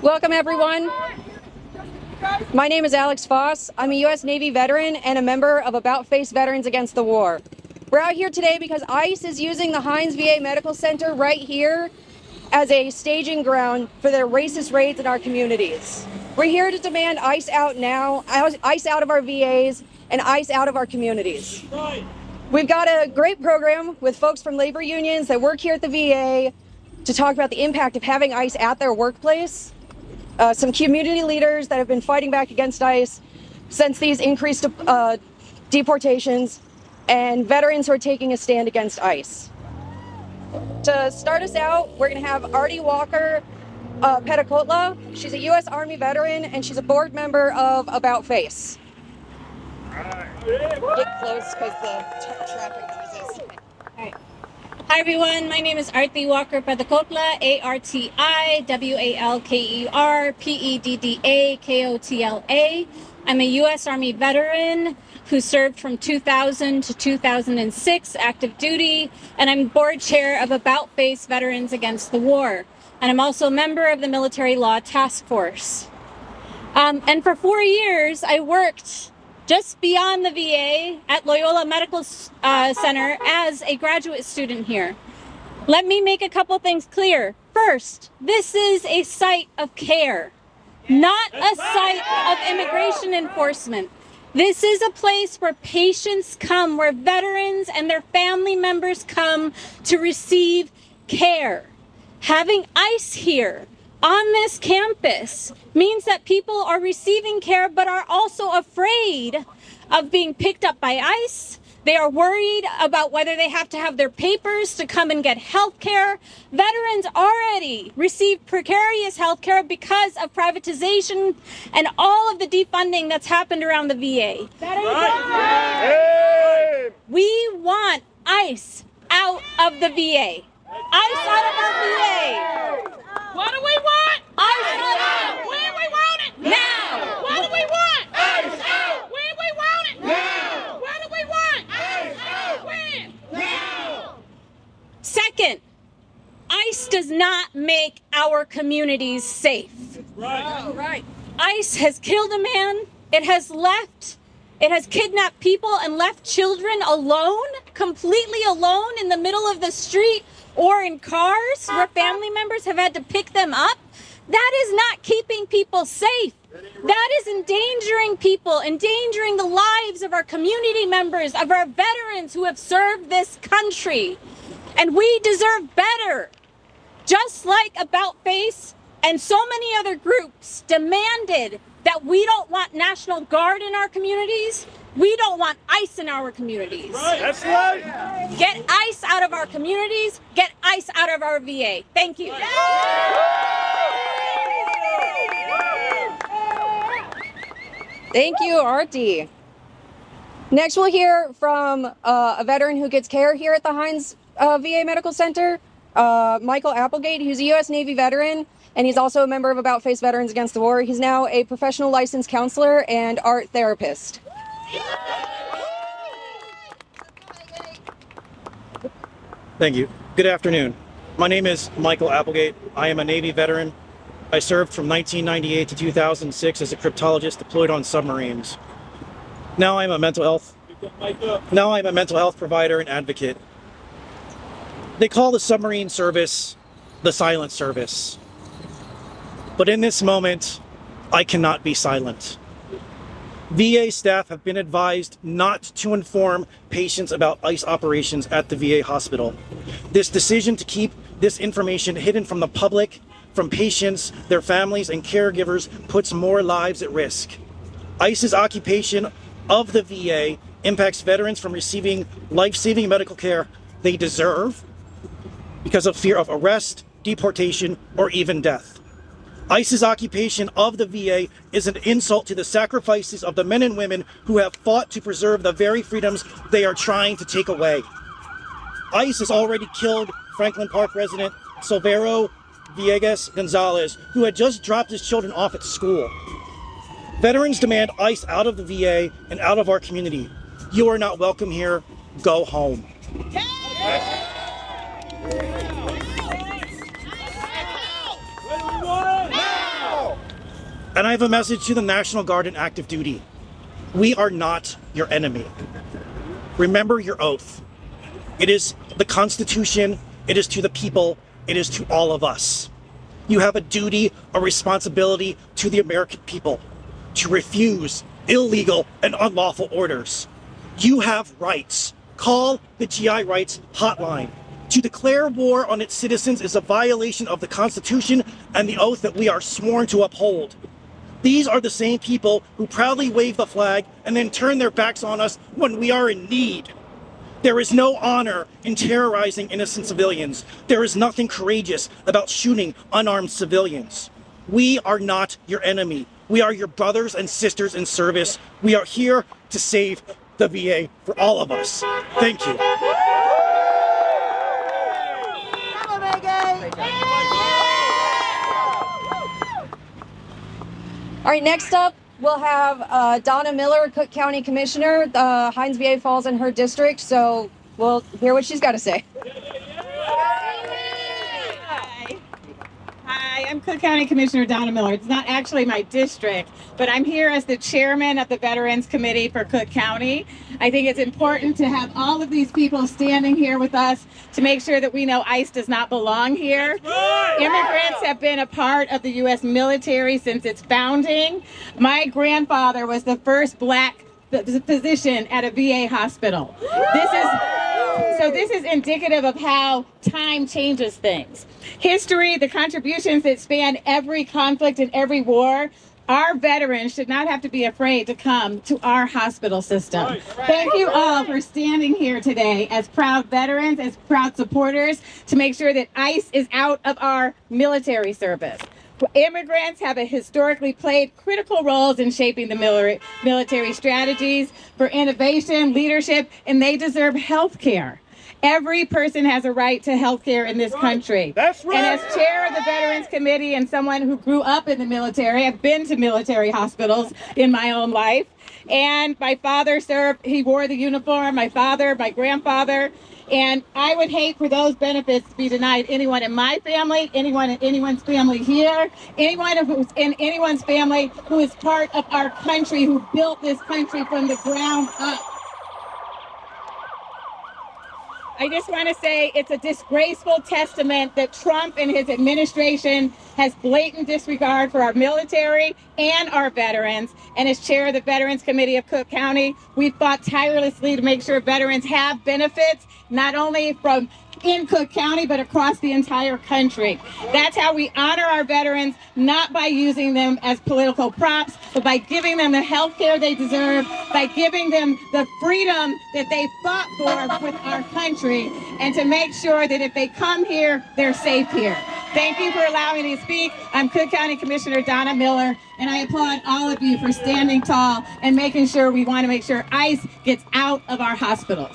Welcome, everyone. My name is Alex Foss. I'm a U.S. Navy veteran and a member of About Face Veterans Against the War. We're out here today because ICE is using the Hines VA Medical Center right here as a staging ground for their racist raids in our communities. We're here to demand ICE out now, ICE out of our VAs, and ICE out of our communities. We've got a great program with folks from labor unions that work here at the VA to talk about the impact of having ICE at their workplace. Some community leaders that have been fighting back against ICE since these increased deportations, and veterans who are taking a stand against ICE. To start us out, we're going to have Artie Walker Petacotla. She's a U.S. Army veteran, and she's a board member of About Face. Get close because the traffic noises. All right. Hi everyone, my name is Artie Walker Petacotla, ARTI-WALKER-PEDDA-KOTLA. I'm a U.S. Army veteran who served from 2000 to 2006 active duty, and I'm board chair of About Face Veterans Against the War. And I'm also a member of the Military Law Task Force. And for 4 years, I worked just beyond the VA at Loyola Medical Center as a graduate student here. Let me make a couple things clear. First, this is a site of care, not a site of immigration enforcement. This is a place where patients come, where veterans and their family members come to receive care. Having ICE here on this campus means that people are receiving care but are also afraid of being picked up by ICE. They are worried about whether they have to have their papers to come and get health care. Veterans already receive precarious health care because of privatization and all of the defunding that's happened around the VA. That is right. We want ICE out of the VA. ICE out of our VA. What do we want? ICE out. When we want it? Now. What do we want? ICE out. When we want it? Now. What do we want? ICE out. When? Now. Second, ICE does not make our communities safe. Right. ICE has killed a man. It has kidnapped people and left children alone, completely alone in the middle of the street or in cars where family members have had to pick them up. That is not keeping people safe. That is endangering people, endangering the lives of our community members, of our veterans who have served this country. And we deserve better. Just like About Face and so many other groups demanded that we don't want National Guard in our communities, we don't want ICE in our communities. Right. That's right. Get ICE out of our communities, get ICE out of our VA. Thank you. Thank you, Artie. Next, we'll hear from a veteran who gets care here at the Hines VA Medical Center, Michael Applegate. He's a U.S. Navy veteran, and he's also a member of About Face Veterans Against the War. He's now a professional licensed counselor and art therapist. Thank you. Good afternoon. My name is Michael Applegate. I am a Navy veteran. I served from 1998 to 2006 as a cryptologist deployed on submarines. Now I'm a mental health provider and advocate. They call the submarine service the silent service. But in this moment, I cannot be silent. VA staff have been advised not to inform patients about ICE operations at the VA hospital. This decision to keep this information hidden from the public, from patients, their families, and caregivers puts more lives at risk. ICE's occupation of the VA impacts veterans from receiving life-saving medical care they deserve because of fear of arrest, deportation, or even death. ICE's occupation of the VA is an insult to the sacrifices of the men and women who have fought to preserve the very freedoms they are trying to take away. ICE has already killed Franklin Park resident Silvero Villegas Gonzalez, who had just dropped his children off at school. Veterans demand ICE out of the VA and out of our community. You are not welcome here. Go home. And I have a message to the National Guard and active duty. We are not your enemy. Remember your oath. It is the Constitution, it is to the people, it is to all of us. You have a duty, a responsibility to the American people to refuse illegal and unlawful orders. You have rights. Call the GI Rights Hotline. To declare war on its citizens is a violation of the Constitution and the oath that we are sworn to uphold. These are the same people who proudly wave the flag and then turn their backs on us when we are in need. There is no honor in terrorizing innocent civilians. There is nothing courageous about shooting unarmed civilians. We are not your enemy. We are your brothers and sisters in service. We are here to save the VA for all of us. Thank you. All right, next up, we'll have Donna Miller, Cook County Commissioner. Hines VA falls in her district, so we'll hear what she's got to say. Hi, I'm Cook County Commissioner Donna Miller. It's not actually my district, but I'm here as the chairman of the Veterans Committee for Cook County. I think it's important to have all of these people standing here with us to make sure that we know ICE does not belong here. Immigrants have been a part of the U.S. military since its founding. My grandfather was the first Black physician at a VA hospital. This is indicative of how time changes things. History, the contributions that span every conflict and every war, our veterans should not have to be afraid to come to our hospital system. Thank you all for standing here today as proud veterans, as proud supporters, to make sure that ICE is out of our military service. Immigrants have historically played critical roles in shaping the military strategies for innovation, leadership, and they deserve health care. Every person has a right to health care in this country. That's right. And as chair of the Veterans Committee and someone who grew up in the military, I've been to military hospitals in my own life. And my father served, he wore the uniform, my father, my grandfather. And I would hate for those benefits to be denied anyone in my family, anyone in anyone's family here, anyone who's in anyone's family who is part of our country, who built this country from the ground up. I just want to say it's a disgraceful testament that Trump and his administration has blatant disregard for our military and our veterans. And as chair of the Veterans Committee of Cook County, we fought tirelessly to make sure veterans have benefits, not only from in Cook County, but across the entire country. That's how we honor our veterans, not by using them as political props, but by giving them the health care they deserve, by giving them the freedom that they fought for with our country, and to make sure that if they come here, they're safe here. Thank you for allowing me to speak. I'm Cook County Commissioner Donna Miller, and I applaud all of you for standing tall and making sure we want to make sure ICE gets out of our hospitals.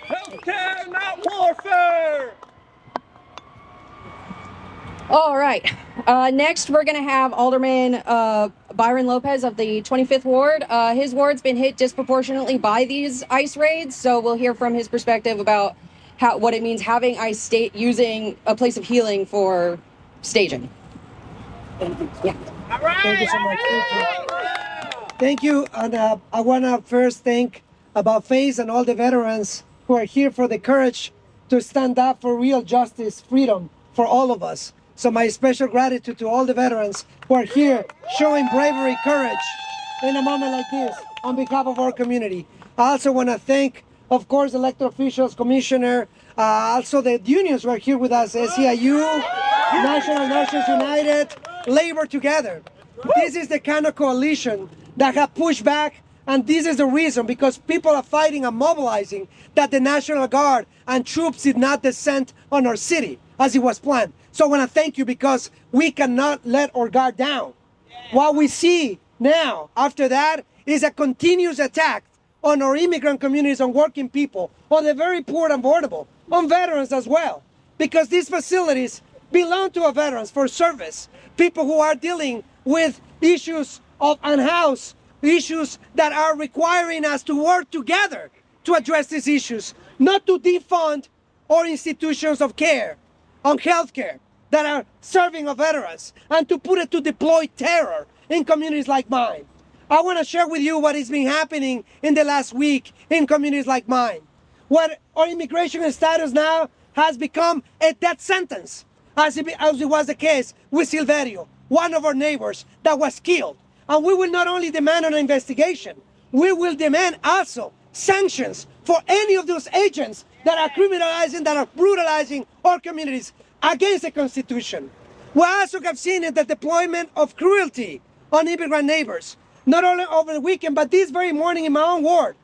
Healthcare, not warfare! All right. Next, we're going to have Alderman Byron Lopez of the 25th Ward. His ward's been hit disproportionately by these ICE raids, so we'll hear from his perspective about what it means having ICE state using a place of healing for staging. All right. Thank you so much. Thank you. And I want to first thank About Face and all the veterans who are here for the courage to stand up for real justice, freedom for all of us. So my special gratitude to all the veterans who are here showing bravery, courage in a moment like this on behalf of our community. I also want to thank, of course, elected officials, commissioner, also the unions who are here with us, SEIU, National Nurses United, Labor Together. This is the kind of coalition that have pushed back, and this is the reason, because people are fighting and mobilizing, that the National Guard and troops did not descend on our city as it was planned. So I want to thank you, because we cannot let our guard down. What we see now after that is a continuous attack on our immigrant communities, on working people, on the very poor and vulnerable, on veterans as well, because these facilities belong to our veterans for service, people who are dealing with issues of unhoused, issues that are requiring us to work together to address these issues, not to defund our institutions of care, on health care, that are serving our veterans and to put it to deploy terror in communities like mine. I want to share with you what has been happening in the last week in communities like mine. What our immigration status now has become a death sentence, as it was the case with Silverio, one of our neighbors that was killed. And we will not only demand an investigation, we will demand also sanctions for any of those agents that are criminalizing, that are brutalizing our communities against the Constitution. We also have seen the deployment of cruelty on immigrant neighbors, not only over the weekend, but this very morning in my own ward.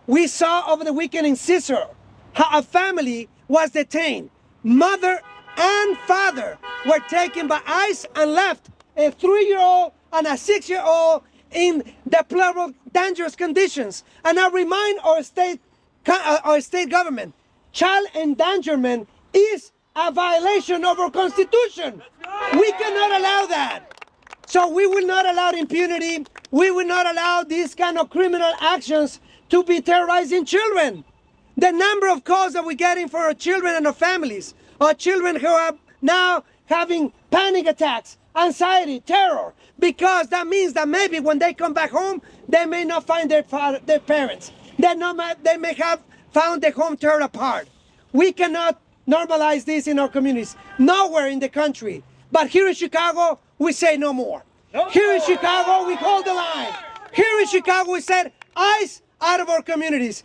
We saw over the weekend in Cicero how a family was detained. Mother and father were taken by ICE and left, a 3-year-old and a 6-year-old in deplorable, dangerous conditions. And I remind our state government, child endangerment is a violation of our Constitution. We cannot allow that. So we will not allow impunity. We will not allow these kind of criminal actions to be terrorizing children. The number of calls that we're getting for our children and our families, our children who are now having panic attacks, anxiety, terror, because that means that maybe when they come back home, they may not find their parents. They may have found the home torn apart. We cannot normalize this in our communities, nowhere in the country. But here in Chicago, we say no more. Here in Chicago, we hold the line. Here in Chicago, we said ICE out of our communities,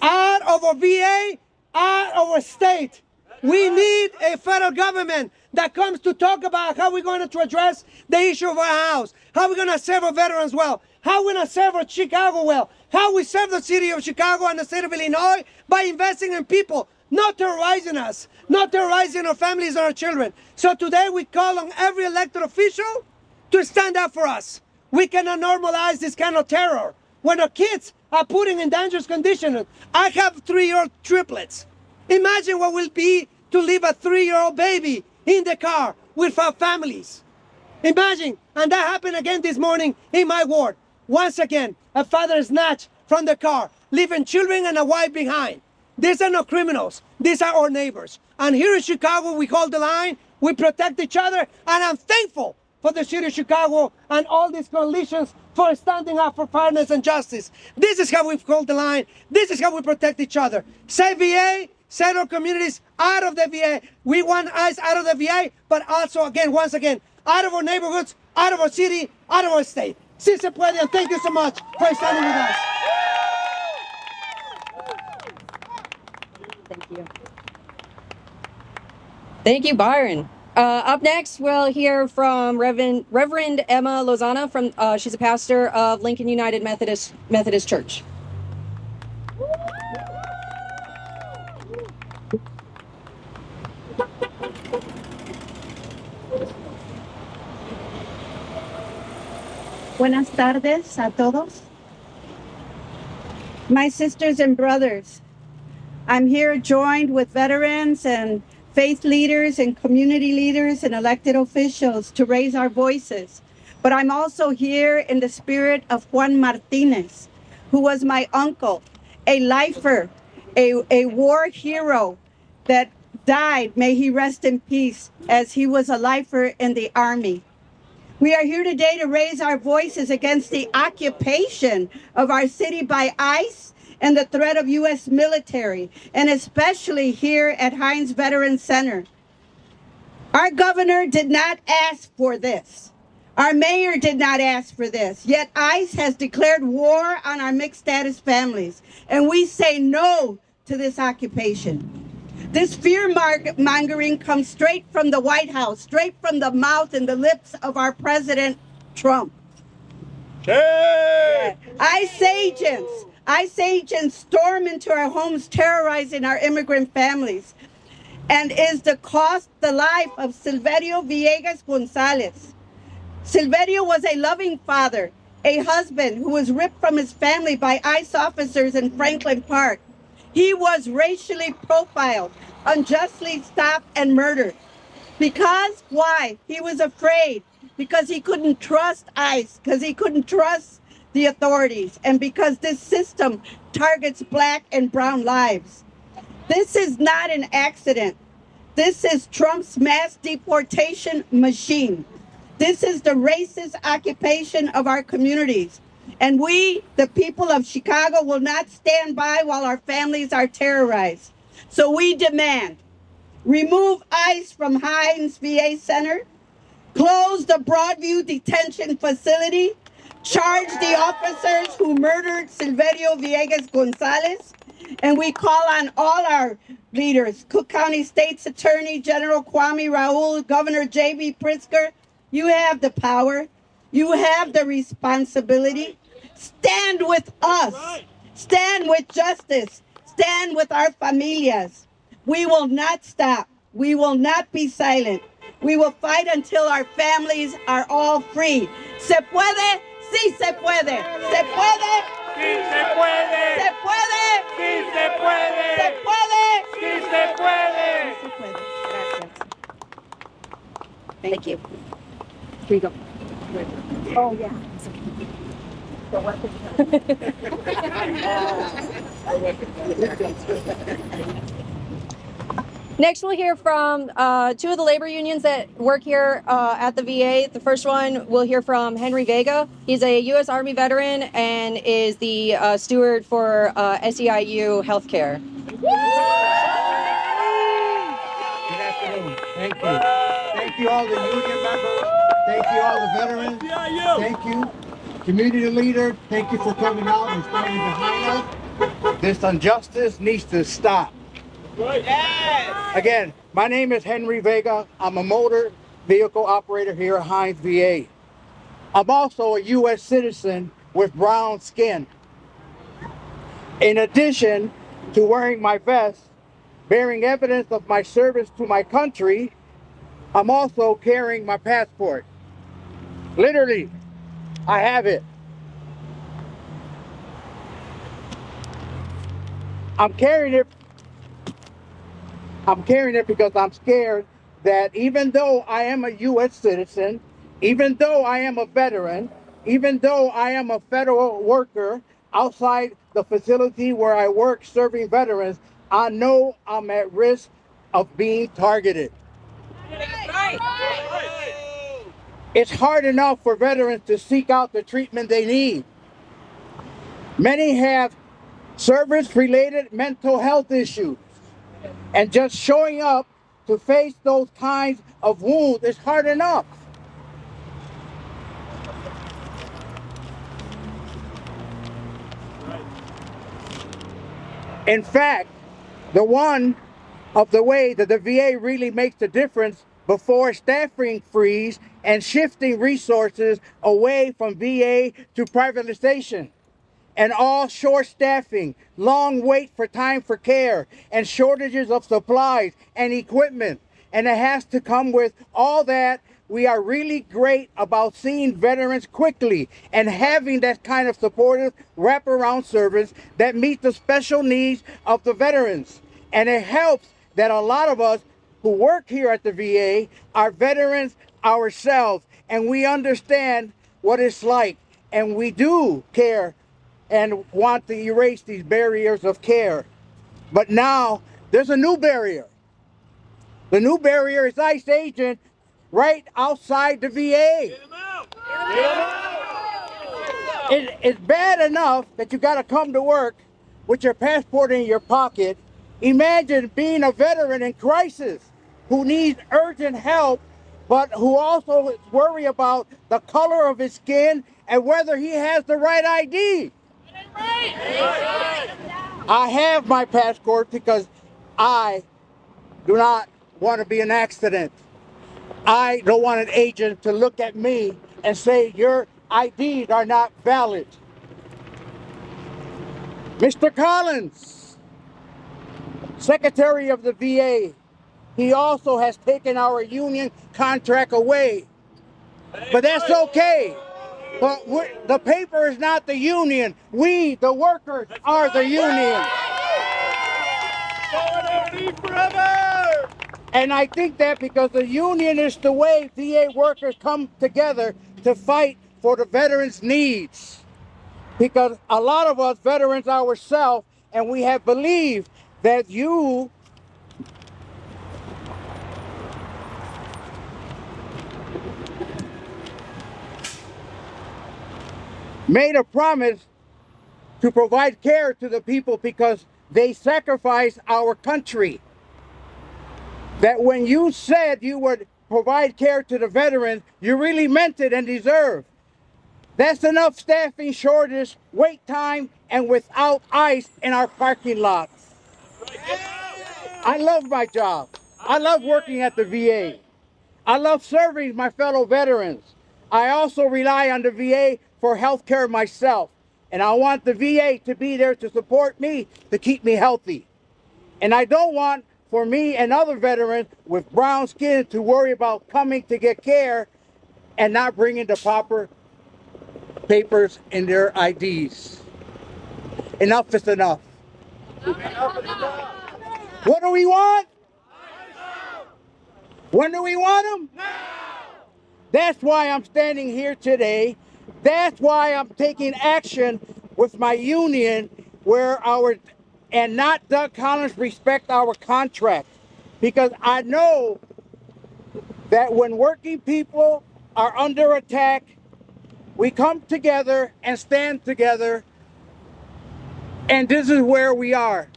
out of our VA, out of our state. We need a federal government that comes to talk about how we're going to address the issue of our house, how we're going to serve our veterans well, how we're going to serve our Chicago well, how we serve the city of Chicago and the state of Illinois by investing in people, not terrorizing us, not terrorizing our families and our children. So today we call on every elected official to stand up for us. We cannot normalize this kind of terror. When our kids are put in dangerous conditions, I have 3-year-old triplets. Imagine what will be to leave a 3-year-old baby in the car with our families. Imagine, and that happened again this morning in my ward. Once again, a father snatched from the car, leaving children and a wife behind. These are not criminals. These are our neighbors. And here in Chicago, we hold the line, we protect each other, and I'm thankful for the city of Chicago and all these coalitions for standing up for fairness and justice. This is how we hold the line. This is how we protect each other. Say VA, set our communities out of the VA. We want ICE out of the VA, but also, again, once again, out of our neighborhoods, out of our city, out of our state. Si se puede, and thank you so much for standing with us. Thank you. Thank you, Byron. Up next, we'll hear from Reverend Emma Lozana. She's a pastor of Lincoln United Methodist Church. Buenas tardes a todos. My sisters and brothers, I'm here joined with veterans and faith leaders and community leaders and elected officials to raise our voices. But I'm also here in the spirit of Juan Martinez, who was my uncle, a lifer, a war hero that died, may he rest in peace, as he was a lifer in the Army. We are here today to raise our voices against the occupation of our city by ICE and the threat of U.S. military, and especially here at Hines Veteran Center. Our governor did not ask for this. Our mayor did not ask for this, yet ICE has declared war on our mixed status families, and we say no to this occupation. This fear-mongering comes straight from the White House, straight from the mouth and the lips of our President Trump. Hey! ICE agents storm into our homes, terrorizing our immigrant families, and is the life of Silverio Villegas Gonzalez. Silverio was a loving father, a husband who was ripped from his family by ICE officers in Franklin Park. He was racially profiled, unjustly stopped and murdered. Because, why? He was afraid. Because he couldn't trust ICE, because he couldn't trust the authorities, and because this system targets Black and brown lives. This is not an accident. This is Trump's mass deportation machine. This is the racist occupation of our communities. And we, the people of Chicago, will not stand by while our families are terrorized. So we demand, remove ICE from Hines VA Center, close the Broadview detention facility, charge the officers who murdered Silverio Villegas Gonzalez, and we call on all our leaders, Cook County State's Attorney General Kwame Raoul, Governor J.B. Pritzker. You have the power. You have the responsibility. Stand with us. Stand with justice. Stand with our familias. We will not stop. We will not be silent. We will fight until our families are all free. ¿Se puede? Sí se puede. ¿Se puede? ¡Sí se puede! ¿Se puede? ¡Sí se puede! ¿Se puede? ¡Sí se puede! Se puede. Gracias. Thank you. Here you go. Oh, yeah. Next, we'll hear from two of the labor unions that work here at the VA. The first one, we'll hear from Henry Vega. He's a U.S. Army veteran and is the steward for SEIU Healthcare. Good afternoon. Thank you. Thank you all the union members. Thank you all the veterans. Thank you. Community leader, thank you for coming out and standing behind us. This injustice needs to stop. Again, my name is Henry Vega. I'm a motor vehicle operator here at Hines VA. I'm also a U.S. citizen with brown skin. In addition to wearing my vest, bearing evidence of my service to my country, I'm also carrying my passport. Literally, I have it. I'm carrying it because I'm scared that even though I am a U.S. citizen, even though I am a veteran, even though I am a federal worker outside the facility where I work serving veterans, I know I'm at risk of being targeted. It's hard enough for veterans to seek out the treatment they need. Many have service-related mental health issues. And just showing up to face those kinds of wounds is hard enough. In fact, the way that the VA really makes a difference before staffing freeze and shifting resources away from VA to privatization. And all short staffing, long wait for time for care, and shortages of supplies and equipment. And it has to come with all that. We are really great about seeing veterans quickly and having that kind of supportive wraparound service that meets the special needs of the veterans. And it helps that a lot of us who work here at the VA are veterans ourselves, and we understand what it's like, and we do care and want to erase these barriers of care. But now there's a new barrier. The new barrier is ICE agent right outside the VA. Get him out! Get him out! It's bad enough that you gotta come to work with your passport in your pocket. Imagine being a veteran in crisis who needs urgent help, but who also worry about the color of his skin and whether he has the right ID. I have my passport because I do not want to be an accident. I don't want an agent to look at me and say your IDs are not valid. Mr. Collins, Secretary of the VA, he also has taken our union contract away. But that's okay. But the paper is not the union. We, the workers, are the union. Solidarity forever! And I think that because the union is the way VA workers come together to fight for the veterans' needs. Because a lot of us veterans ourselves, and we have believed that you made a promise to provide care to the people because they sacrificed our country. That when you said you would provide care to the veterans, you really meant it and deserve. That's enough staffing shortage, wait time, and without ICE in our parking lots. I love my job. I love working at the VA. I love serving my fellow veterans. I also rely on the VA for health care myself. And I want the VA to be there to support me, to keep me healthy. And I don't want for me and other veterans with brown skin to worry about coming to get care and not bringing the proper papers in their IDs. Enough is enough. What do we want? When do we want them? Now! That's why I'm standing here today. That's why I'm taking action with my union and not Doug Collins respect our contract. Because I know that when working people are under attack, we come together and stand together, and this is where we are.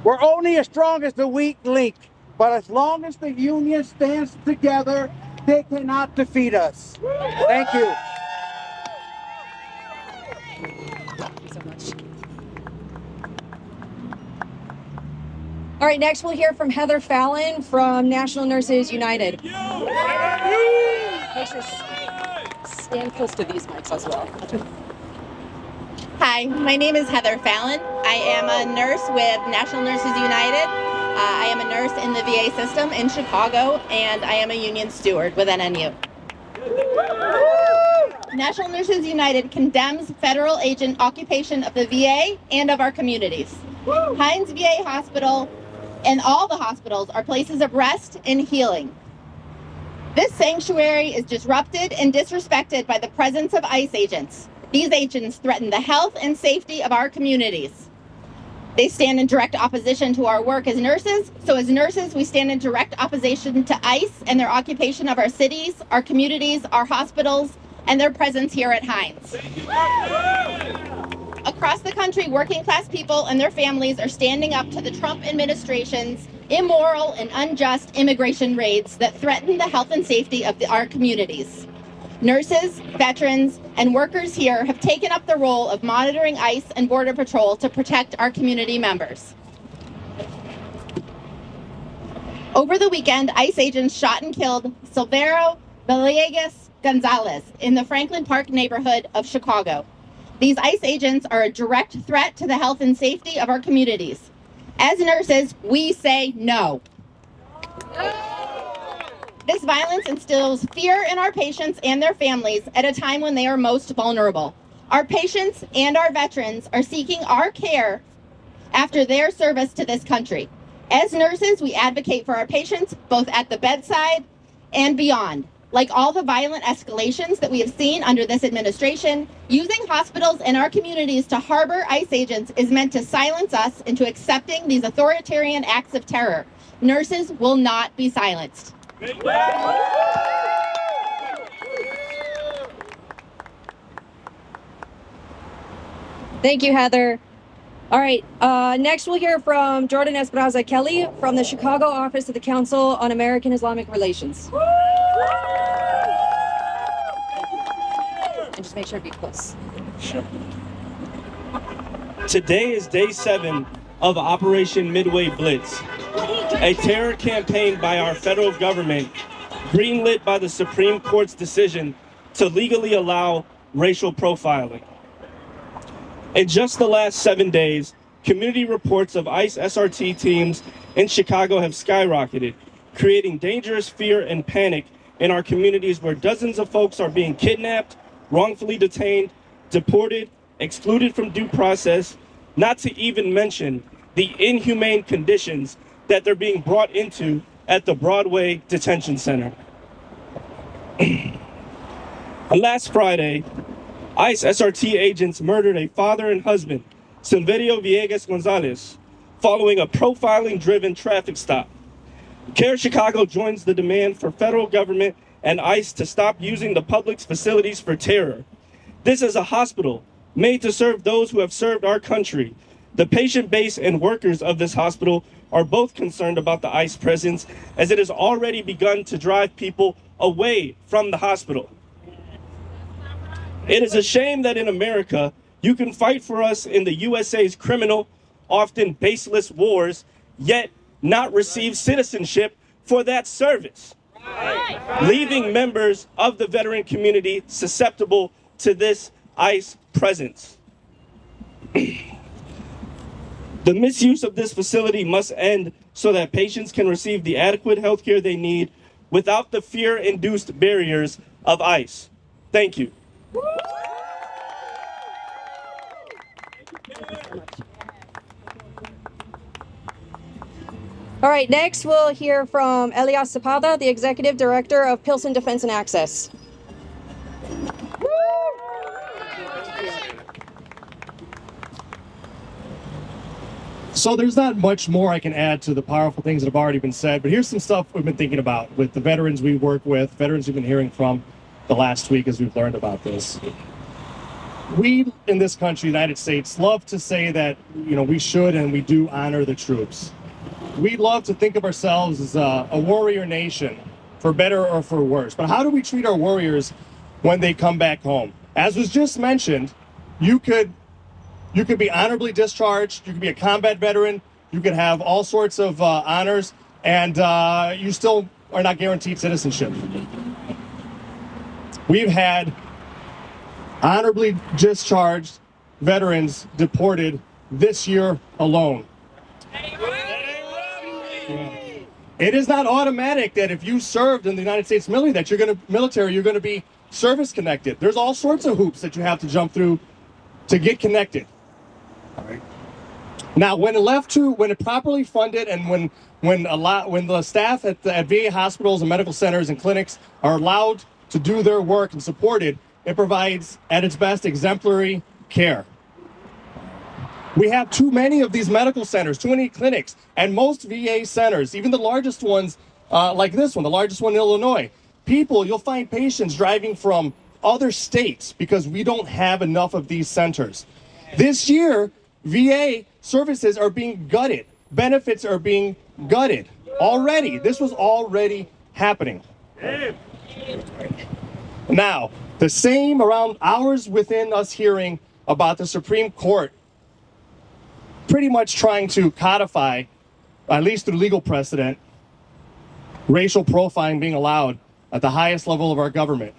We're only as strong as the weak link, but as long as the union stands together, they cannot defeat us. Thank you. Thank you so much. All right, next we'll hear from Heather Fallon from National Nurses United. Make sure stand close to these mics as well. Hi, my name is Heather Fallon. I am a nurse with National Nurses United. I am a nurse in the VA system in Chicago, and I am a union steward with NNU. National Nurses United condemns federal agent occupation of the VA and of our communities. Hines VA Hospital and all the hospitals are places of rest and healing. This sanctuary is disrupted and disrespected by the presence of ICE agents. These agents threaten the health and safety of our communities. They stand in direct opposition to our work as nurses. So as nurses, we stand in direct opposition to ICE and their occupation of our cities, our communities, our hospitals, and their presence here at Hines. Across the country, working class people and their families are standing up to the Trump administration's immoral and unjust immigration raids that threaten the health and safety of our communities. Nurses, veterans, and workers here have taken up the role of monitoring ICE and Border Patrol to protect our community members. Over the weekend, ICE agents shot and killed Silvero Villegas Gonzalez in the Franklin Park neighborhood of Chicago. These ICE agents are a direct threat to the health and safety of our communities. As nurses, we say no. This violence instills fear in our patients and their families at a time when they are most vulnerable. Our patients and our veterans are seeking our care after their service to this country. As nurses, we advocate for our patients both at the bedside and beyond. Like all the violent escalations that we have seen under this administration, using hospitals and our communities to harbor ICE agents is meant to silence us into accepting these authoritarian acts of terror. Nurses will not be silenced. Thank you, Heather. All right, next we'll hear from Jordan Esparza Kelly from the Chicago office of the Council on American-Islamic Relations. And just make sure to be close. Sure. Today is day 7 of Operation Midway Blitz, a terror campaign by our federal government, greenlit by the Supreme Court's decision to legally allow racial profiling. In just the last 7 days, community reports of ICE SRT teams in Chicago have skyrocketed, creating dangerous fear and panic in our communities where dozens of folks are being kidnapped, wrongfully detained, deported, excluded from due process, not to even mention the inhumane conditions that they're being brought into at the Broadway Detention Center. Last Friday, ICE SRT agents murdered a father and husband, Silverio Villegas Gonzalez, following a profiling-driven traffic stop. CAIR-Chicago joins the demand for federal government and ICE to stop using the public's facilities for terror. This is a hospital made to serve those who have served our country. The patient base and workers of this hospital are both concerned about the ICE presence, as it has already begun to drive people away from the hospital. It is a shame that in America, you can fight for us in the USA's criminal, often baseless wars, yet not receive citizenship for that service, leaving members of the veteran community susceptible to this ICE presence. The misuse of this facility must end so that patients can receive the adequate health care they need without the fear-induced barriers of ICE. Thank you. All right, next we'll hear from Elias Zapata, the Executive Director of Pilsen Defense and Access. So there's not much more I can add to the powerful things that have already been said, but here's some stuff we've been thinking about with the veterans we work with, veterans we've been hearing from the last week as we've learned about this. We in this country, United States, love to say that, we should and we do honor the troops. We love to think of ourselves as a warrior nation, for better or for worse. But how do we treat our warriors when they come back home? As was just mentioned, you could be honorably discharged, you could be a combat veteran, you could have all sorts of honors, and you still are not guaranteed citizenship. We've had honorably discharged veterans deported this year alone. It is not automatic that if you served in the United States military, you're going to be service connected. There's all sorts of hoops that you have to jump through to get connected. All right. Now, when it properly funded, and when the staff at VA hospitals and medical centers and clinics are allowed to do their work and supported, it provides at its best exemplary care. We have too many of these medical centers, too many clinics, and most VA centers, even the largest ones like this one, the largest one in Illinois. You'll find patients driving from other states because we don't have enough of these centers. This year, VA services are being gutted. Benefits are being gutted already. This was already happening. Now, the same around hours within us hearing about the Supreme Court pretty much trying to codify, at least through legal precedent, racial profiling being allowed at the highest level of our government.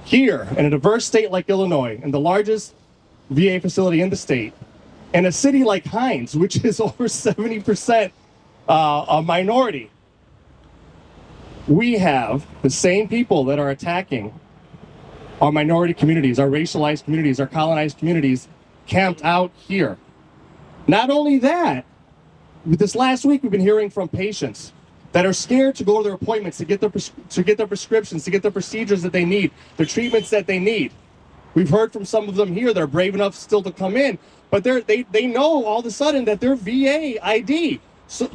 Here, in a diverse state like Illinois, in the largest VA facility in the state, in a city like Hines, which is over 70% a minority, we have the same people that are attacking our minority communities, our racialized communities, our colonized communities, camped out here. Not only that, this last week we've been hearing from patients that are scared to go to their appointments, to get their prescriptions, to get the procedures that they need, the treatments that they need. We've heard from some of them here that are brave enough still to come in, but they know all of a sudden that their VA ID so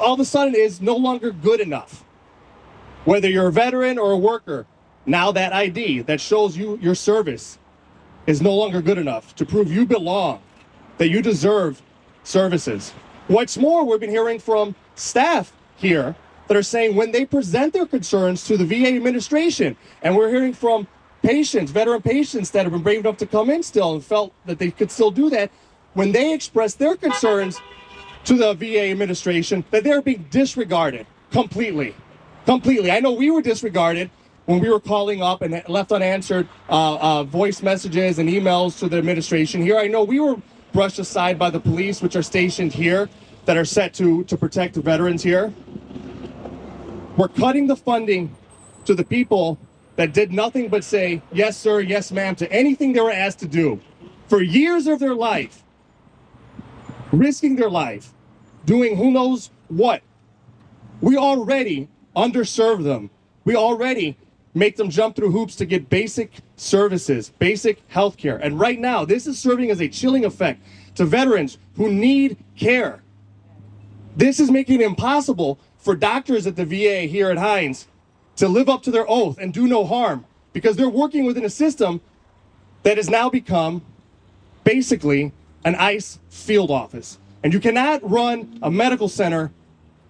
all of a sudden is no longer good enough. Whether you're a veteran or a worker, now that ID that shows you your service is no longer good enough to prove you belong, that you deserve services. What's more, we've been hearing from staff here that are saying when they present their concerns to the VA administration, and we're hearing from patients, veteran patients that have been brave enough to come in still and felt that they could still do that, when they express their concerns to the VA administration, that they're being disregarded completely. I know we were disregarded when we were calling up and left unanswered voice messages and emails to the administration here. I know we were brushed aside by the police, which are stationed here, that are set to protect the veterans here. We're cutting the funding to the people that did nothing but say, yes, sir, yes, ma'am, to anything they were asked to do for years of their life, risking their life, doing who knows what. We already underserve them. We already make them jump through hoops to get basic services, basic health care. And right now, this is serving as a chilling effect to veterans who need care. This is making it impossible for doctors at the VA here at Hines to live up to their oath and do no harm, because they're working within a system that has now become basically an ICE field office. And you cannot run a medical center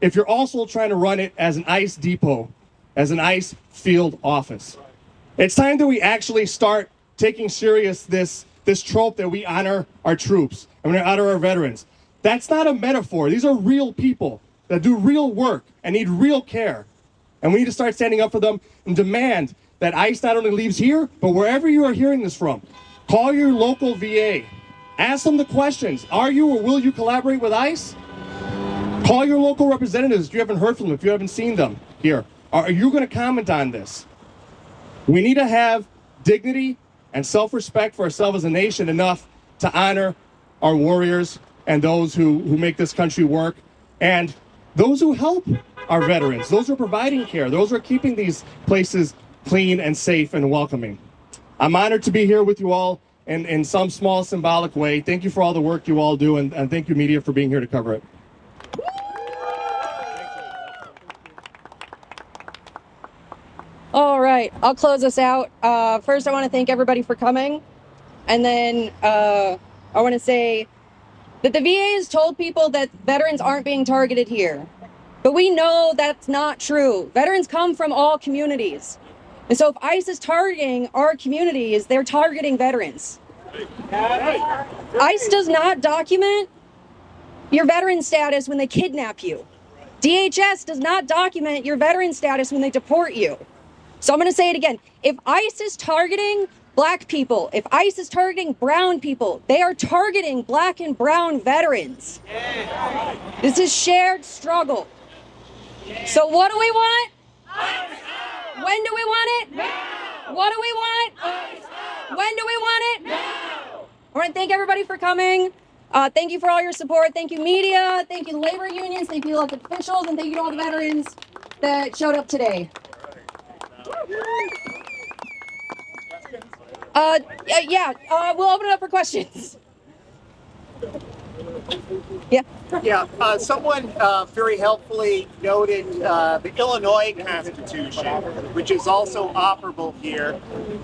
if you're also trying to run it as an ICE depot, as an ICE field office. It's time that we actually start taking serious this trope that we honor our troops and we honor our veterans. That's not a metaphor. These are real people that do real work and need real care. And we need to start standing up for them and demand that ICE not only leaves here, but wherever you are hearing this from. Call your local VA. Ask them the questions. Are you or will you collaborate with ICE? Call your local representatives if you haven't heard from them, if you haven't seen them here. Are you going to comment on this? We need to have dignity and self-respect for ourselves as a nation enough to honor our warriors and those who make this country work, and those who help our veterans, those who are providing care, those who are keeping these places clean and safe and welcoming. I'm honored to be here with you all in some small symbolic way. Thank you for all the work you all do, and thank you, media, for being here to cover it. All right, I'll close us out. First, I want to thank everybody for coming. And then I want to say that the VA has told people that veterans aren't being targeted here. But we know that's not true. Veterans come from all communities. And so if ICE is targeting our communities, they're targeting veterans. ICE does not document your veteran status when they kidnap you. DHS does not document your veteran status when they deport you. So I'm going to say it again. If ICE is targeting Black people, if ICE is targeting brown people, they are targeting Black and brown veterans. This is shared struggle. So what do we want? When do we want it? Now. What do we want? When do we want it? Now. I want to thank everybody for coming. Thank you for all your support. Thank you, media. Thank you, labor unions. Thank you, elected officials. And thank you to all the veterans that showed up today. We'll open it up for questions. Yeah. Someone very helpfully noted the Illinois Constitution, which is also operable here,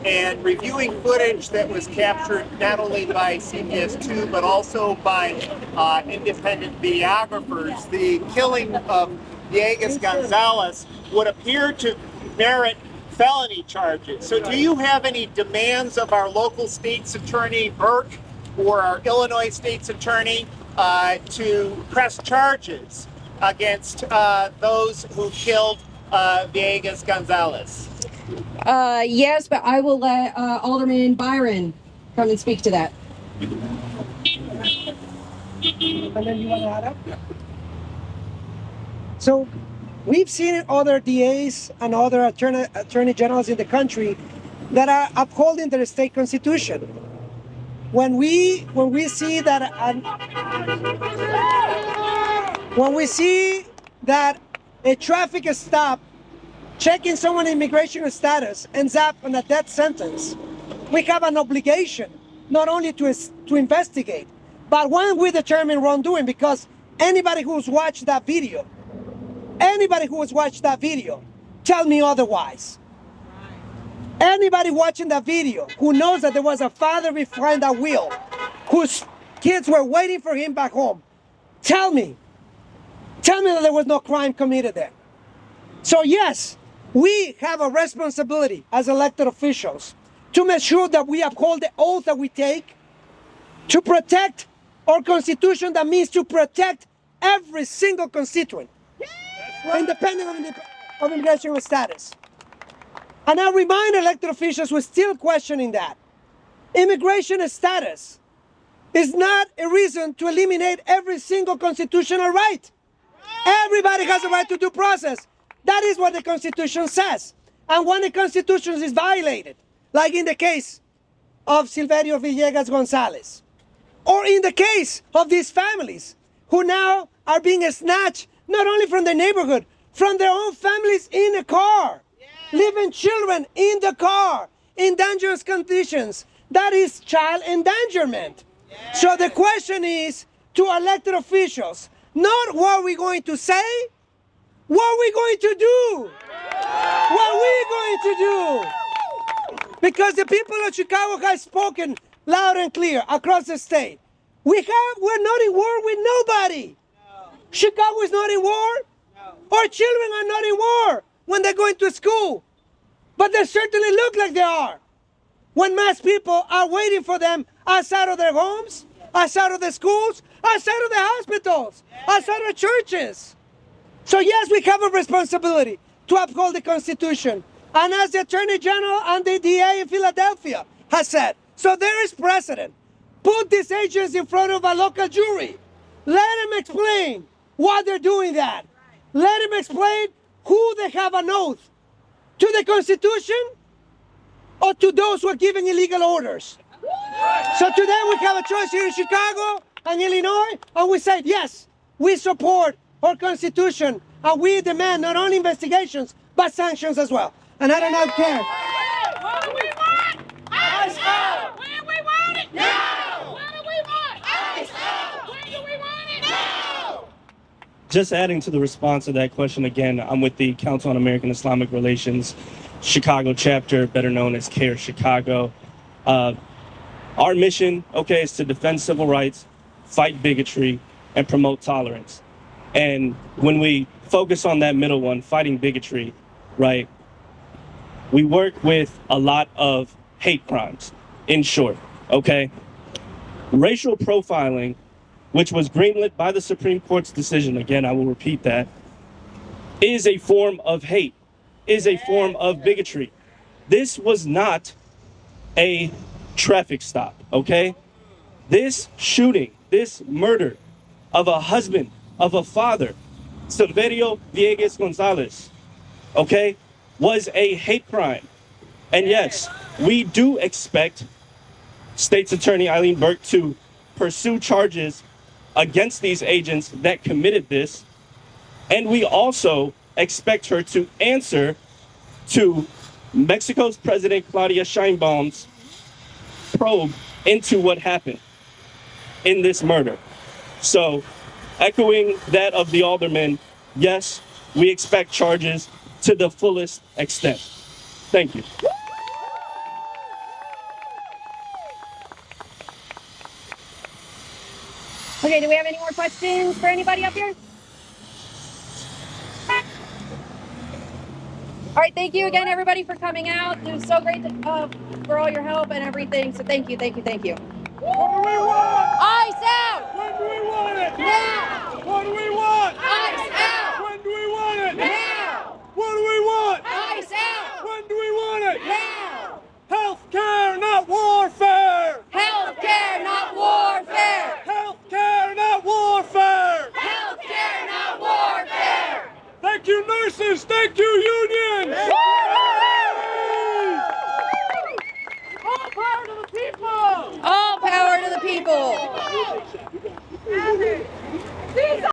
and reviewing footage that was captured not only by CBS2 but also by independent videographers. The killing of Villegas Gonzalez would appear to merit felony charges. So do you have any demands of our local state's attorney, Burke, or our Illinois state's attorney to press charges against those who killed Villegas Gonzalez? Yes, but I will let Alderman Byron come and speak to that. And then you want to add up? So we've seen other DAs and other attorney generals in the country that are upholding their state constitution. When we see that a traffic stop checking someone's immigration status ends up on a death sentence, we have an obligation not only to investigate, but when we determine wrongdoing, because anybody who's watched that video, tell me otherwise. Anybody watching that video who knows that there was a father behind that wheel, whose kids were waiting for him back home, tell me that there was no crime committed there. So yes, we have a responsibility as elected officials to make sure that we uphold the oath that we take to protect our Constitution. That means to protect every single constituent, independent of immigration status. And I remind elected officials who are still questioning that immigration status is not a reason to eliminate every single constitutional right. Everybody has a right to due process. That is what the Constitution says. And when the Constitution is violated, like in the case of Silverio Villegas Gonzalez, or in the case of these families who now are being snatched not only from their neighborhood, from their own families in a car, leaving children in the car in dangerous conditions. That is child endangerment. So the question is to elected officials, not what we're going to say, what we're going to do. What we're going to do. Because the people of Chicago have spoken loud and clear across the state. We're not in war with nobody. Chicago is not in war. Our children are not in war when they're going to school. But they certainly look like they are. When mass people are waiting for them outside of their homes, outside of the schools, outside of the hospitals, outside of churches. So yes, we have a responsibility to uphold the Constitution. And as the Attorney General and the DA in Philadelphia has said, so there is precedent. Put these agents in front of a local jury. Let them explain why they're doing that. Let them explain who they have an oath to the Constitution or to those who are giving illegal orders. So today we have a choice here in Chicago and Illinois, and we say, yes, we support our Constitution, and we demand not only investigations, but sanctions as well. And I do not care. What do we want? ICE out! When we want it? Now! What do we want? ICE out! When do we want it? Now! Just adding to the response to that question again, I'm with the Council on American-Islamic Relations, Chicago chapter, better known as CAIR-Chicago. Our mission, is to defend civil rights, fight bigotry, and promote tolerance. And when we focus on that middle one, fighting bigotry, right, we work with a lot of hate crimes, in short, okay? Racial profiling, which was greenlit by the Supreme Court's decision, again, I will repeat that, is a form of hate, is a form of bigotry. This was not a traffic stop, okay? This shooting, this murder of a husband, of a father, Silverio Villegas Gonzalez, okay, was a hate crime. And yes, we do expect State's Attorney Eileen Burke to pursue charges against these agents that committed this. And we also expect her to answer to Mexico's President Claudia Sheinbaum's probe into what happened in this murder. So, echoing that of the alderman, yes, we expect charges to the fullest extent. Thank you. Okay, do we have any more questions for anybody up here? All right, thank you again, everybody, for coming out. It was so great for all your help and everything. So thank you, thank you, thank you. What do we want? ICE out! When do we want it? Now! What do we want? ICE out! When do we want it? Now! What do we want? ICE out! When do we want it? Now! Healthcare, not warfare! Healthcare, not warfare! Healthcare, not warfare! Healthcare, not warfare! Thank you, nurses! Thank you, unions! All power to the people! All power to the people!